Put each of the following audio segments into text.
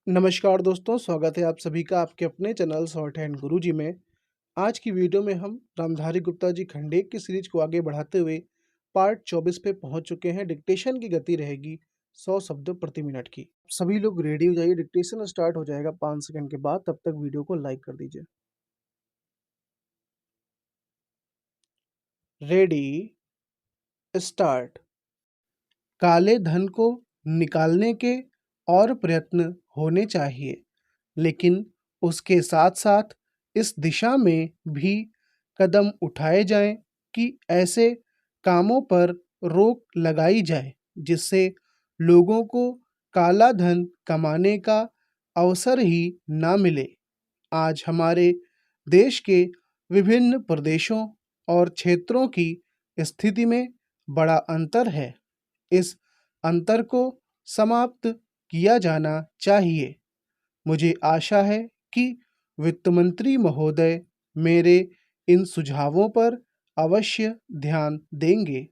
नमस्कार दोस्तों, स्वागत है आप सभी का आपके अपने चैनल शॉर्ट हैंड गुरुजी में। आज की वीडियो में हम रामधारी गुप्ता जी खंडेक की सीरीज को आगे बढ़ाते हुए पार्ट 24 पे पहुंच चुके हैं। डिक्टेशन की गति रहेगी 100 शब्द प्रति मिनट की। सभी लोग रेडी हो जाइए, डिक्टेशन स्टार्ट हो जाएगा 5 सेकंड के बाद। तब तक वीडियो को लाइक कर दीजिए। Ready, start. काले धन को निकालने के और प्रयत्न होने चाहिए, लेकिन उसके साथ-साथ इस दिशा में भी कदम उठाए जाएं कि ऐसे कामों पर रोक लगाई जाए, जिससे लोगों को काला धन कमाने का अवसर ही ना मिले। आज हमारे देश के विभिन्न प्रदेशों और क्षेत्रों की स्थिति में बड़ा अंतर है। इस अंतर को समाप्त किया जाना चाहिए। मुझे आशा है कि वित्त मंत्री महोदय मेरे इन सुझावों पर अवश्य ध्यान देंगे।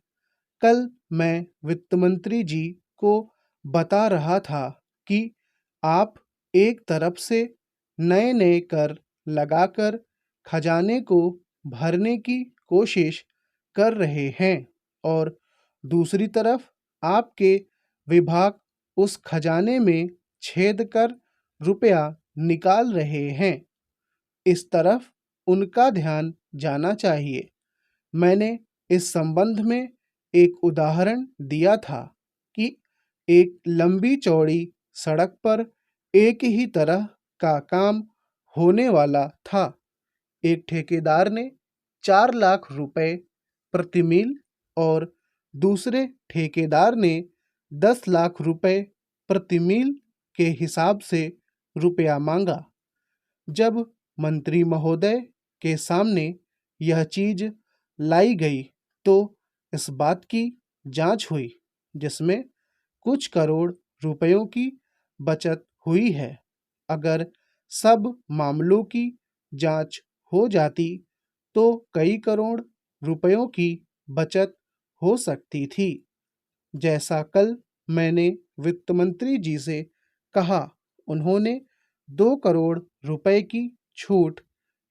कल मैं वित्त मंत्री जी को बता रहा था कि आप एक तरफ से नए-नए कर लगाकर खजाने को भरने की कोशिश कर रहे हैं और दूसरी तरफ आपके विभाग उस खजाने में छेद कर रुपया निकाल रहे हैं। इस तरफ उनका ध्यान जाना चाहिए। मैंने इस संबंध में एक उदाहरण दिया था कि एक लंबी चौड़ी सड़क पर एक ही तरह का काम होने वाला था। एक ठेकेदार ने 4 लाख रुपए प्रति मील और दूसरे ठेकेदार ने 10 लाख रुपए प्रति मील के हिसाब से रुपया मांगा। जब मंत्री महोदय के सामने यह चीज लाई गई तो इस बात की जांच हुई, जिसमें कुछ करोड़ रुपयों की बचत हुई है। अगर सब मामलों की जांच हो जाती तो कई करोड़ रुपयों की बचत हो सकती थी। जैसा कल मैंने वित्त मंत्री जी से कहा, उन्होंने 2 करोड़ रुपए की छूट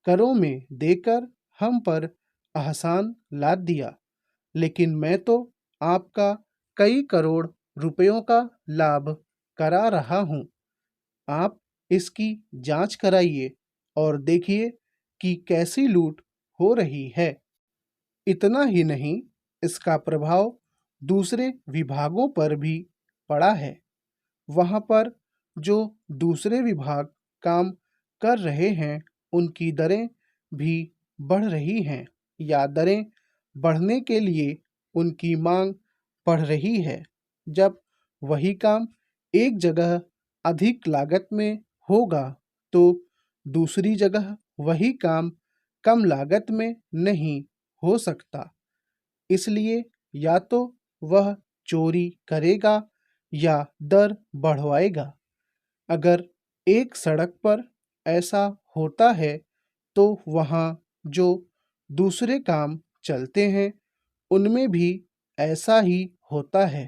करों में देकर हम पर एहसान लाद दिया, लेकिन मैं तो आपका कई करोड़ रुपयों का लाभ करा रहा हूँ। आप इसकी जांच कराइए और देखिए कि कैसी लूट हो रही है। इतना ही नहीं, इसका प्रभाव दूसरे विभागों पर भी पड़ा है। वहाँ पर जो दूसरे विभाग काम कर रहे हैं, उनकी दरें भी बढ़ रही हैं या दरें बढ़ने के लिए उनकी मांग बढ़ रही है। जब वही काम एक जगह अधिक लागत में होगा, तो दूसरी जगह वही काम कम लागत में नहीं हो सकता। इसलिए या तो वह चोरी करेगा या दर बढ़वाएगा। अगर एक सड़क पर ऐसा होता है, तो वहाँ जो दूसरे काम चलते हैं, उनमें भी ऐसा ही होता है।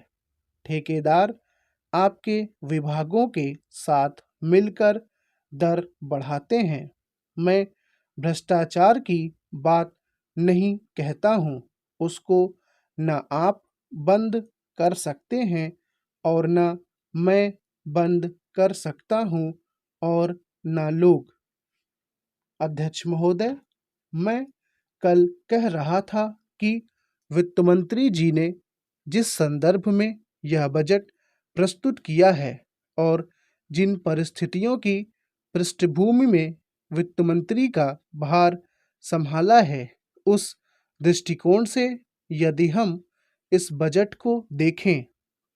ठेकेदार आपके विभागों के साथ मिलकर दर बढ़ाते हैं। मैं भ्रष्टाचार की बात नहीं कहता हूँ, उसको न आप बंद कर सकते हैं और न मैं बंद कर सकता हूँ और न लोग। अध्यक्ष महोदय, मैं कल कह रहा था कि वित्त मंत्री जी ने जिस संदर्भ में यह बजट प्रस्तुत किया है और जिन परिस्थितियों की पृष्ठभूमि में वित्त मंत्री का भार संभाला है, उस दृष्टिकोण से यदि हम इस बजट को देखें,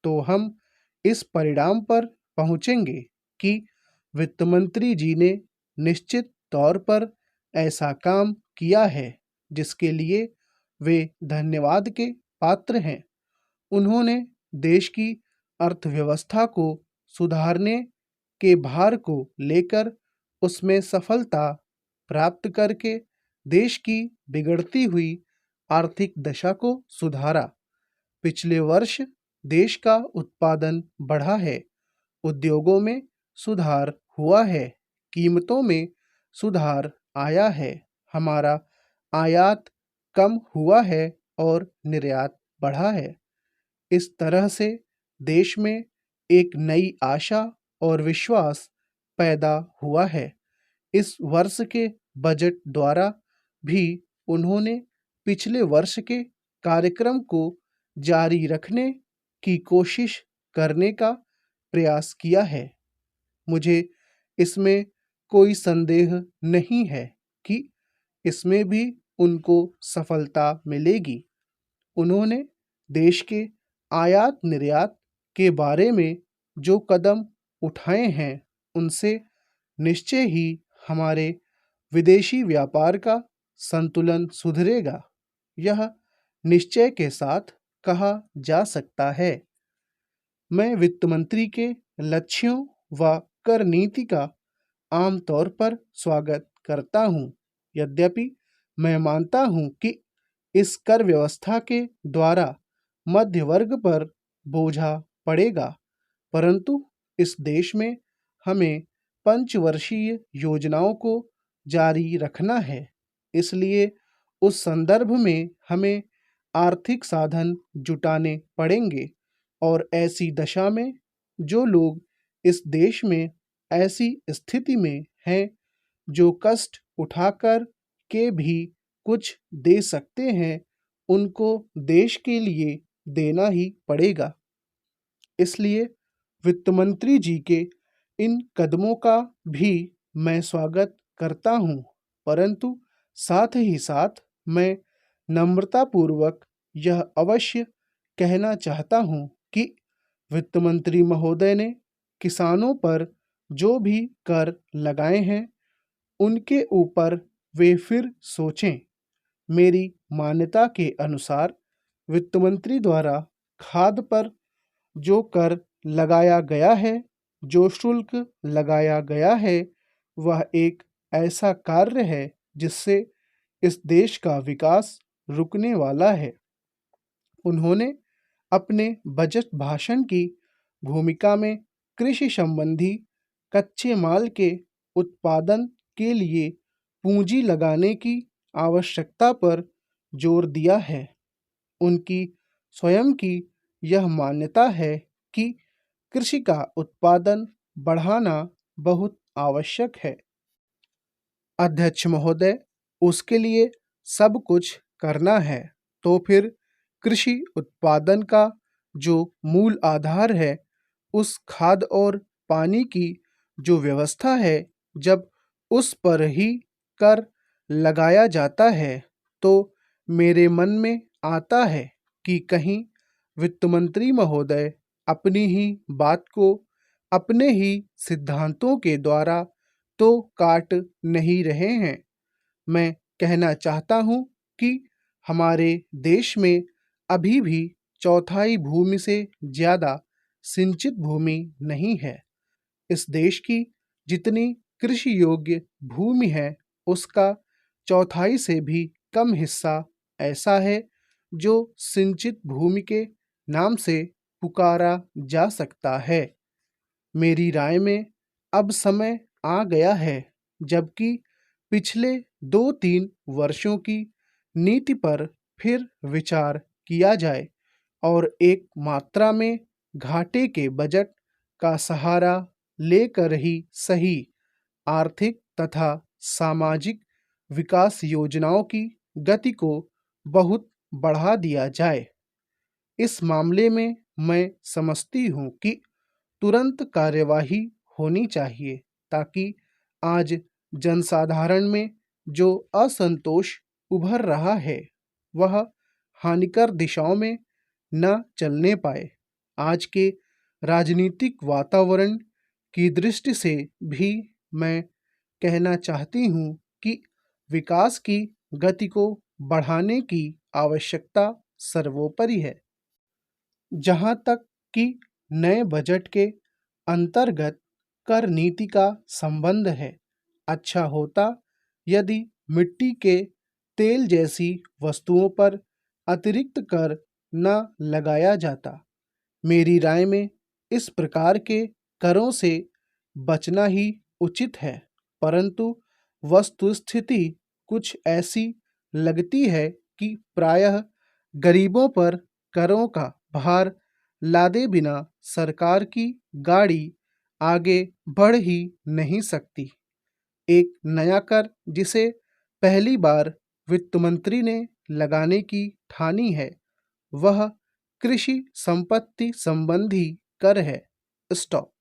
तो हम इस परिणाम पर पहुंचेंगे कि वित्त मंत्री जी ने निश्चित तौर पर ऐसा काम किया है जिसके लिए वे धन्यवाद के पात्र हैं। उन्होंने देश की अर्थव्यवस्था को सुधारने के भार को लेकर उसमें सफलता प्राप्त करके देश की बिगड़ती हुई आर्थिक दशा को सुधारा। पिछले वर्ष देश का उत्पादन बढ़ा है, उद्योगों में सुधार हुआ है, कीमतों में सुधार आया है, हमारा आयात कम हुआ है और निर्यात बढ़ा है। इस तरह से देश में एक नई आशा और विश्वास पैदा हुआ है। इस वर्ष के बजट द्वारा भी उन्होंने पिछले वर्ष के कार्यक्रम को जारी रखने की कोशिश करने का प्रयास किया है। मुझे इसमें कोई संदेह नहीं है कि इसमें भी उनको सफलता मिलेगी। उन्होंने देश के आयात निर्यात के बारे में जो कदम उठाए हैं, उनसे निश्चय ही हमारे विदेशी व्यापार का संतुलन सुधरेगा। यह निश्चय के साथ कहा जा सकता है। मैं वित्त मंत्री के लक्ष्यों व कर नीति का आमतौर पर स्वागत करता हूं। यद्यपि मैं मानता हूं कि इस कर व्यवस्था के द्वारा मध्य वर्ग पर बोझा पड़ेगा, परंतु इस देश में हमें पंचवर्षीय योजनाओं को जारी रखना है। इसलिए उस संदर्भ में हमें आर्थिक साधन जुटाने पड़ेंगे और ऐसी दशा में जो लोग इस देश में ऐसी स्थिति में हैं जो कष्ट उठाकर के भी कुछ दे सकते हैं, उनको देश के लिए देना ही पड़ेगा। इसलिए वित्त मंत्री जी के इन कदमों का भी मैं स्वागत करता हूं, परंतु साथ ही साथ मैं नम्रतापूर्वक यह अवश्य कहना चाहता हूं कि वित्त मंत्री महोदय ने किसानों पर जो भी कर लगाए हैं, उनके ऊपर वे फिर सोचें। मेरी मान्यता के अनुसार वित्त मंत्री द्वारा खाद पर जो कर लगाया गया है, जो शुल्क लगाया गया है, वह एक ऐसा कार्य है जिससे इस देश का विकास रुकने वाला है। उन्होंने अपने बजट भाषण की भूमिका में कृषि संबंधी कच्चे माल के उत्पादन के लिए पूंजी लगाने की आवश्यकता पर जोर दिया है। उनकी स्वयं की यह मान्यता है कि कृषि का उत्पादन बढ़ाना बहुत आवश्यक है। अध्यक्ष महोदय, उसके लिए सब कुछ करना है, तो फिर कृषि उत्पादन का जो मूल आधार है, उस खाद और पानी की जो व्यवस्था है, जब उस पर ही कर लगाया जाता है, तो मेरे मन में आता है कि कहीं वित्त मंत्री महोदय अपनी ही बात को अपने ही सिद्धांतों के द्वारा तो काट नहीं रहे हैं। मैं कहना चाहता हूँ कि हमारे देश में अभी भी चौथाई भूमि से ज़्यादा सिंचित भूमि नहीं है। इस देश की जितनी कृषि योग्य भूमि है, उसका चौथाई से भी कम हिस्सा ऐसा है जो सिंचित भूमि के नाम से पुकारा जा सकता है। मेरी राय में अब समय आ गया है जबकि पिछले 2-3 वर्षों की नीति पर फिर विचार किया जाए और एक मात्रा में घाटे के बजट का सहारा लेकर ही सही आर्थिक तथा सामाजिक विकास योजनाओं की गति को बहुत बढ़ा दिया जाए। इस मामले में मैं समझती हूँ कि तुरंत कार्यवाही होनी चाहिए ताकि आज जनसाधारण में जो असंतोष उभर रहा है, वह हानिकर दिशाओं में न चलने पाए। आज के राजनीतिक वातावरण की दृष्टि से भी मैं कहना चाहती हूँ कि विकास की गति को बढ़ाने की आवश्यकता सर्वोपरि है। जहाँ तक कि नए बजट के अंतर्गत कर नीति का संबंध है, अच्छा होता यदि मिट्टी के तेल जैसी वस्तुओं पर अतिरिक्त कर न लगाया जाता। मेरी राय में इस प्रकार के करों से बचना ही उचित है, परंतु वस्तुस्थिति कुछ ऐसी लगती है कि प्रायः गरीबों पर करों का भार लादे बिना सरकार की गाड़ी आगे बढ़ ही नहीं सकती। एक नया कर जिसे पहली बार वित्त मंत्री ने लगाने की ठानी है, वह कृषि संपत्ति संबंधी कर है। स्टॉप।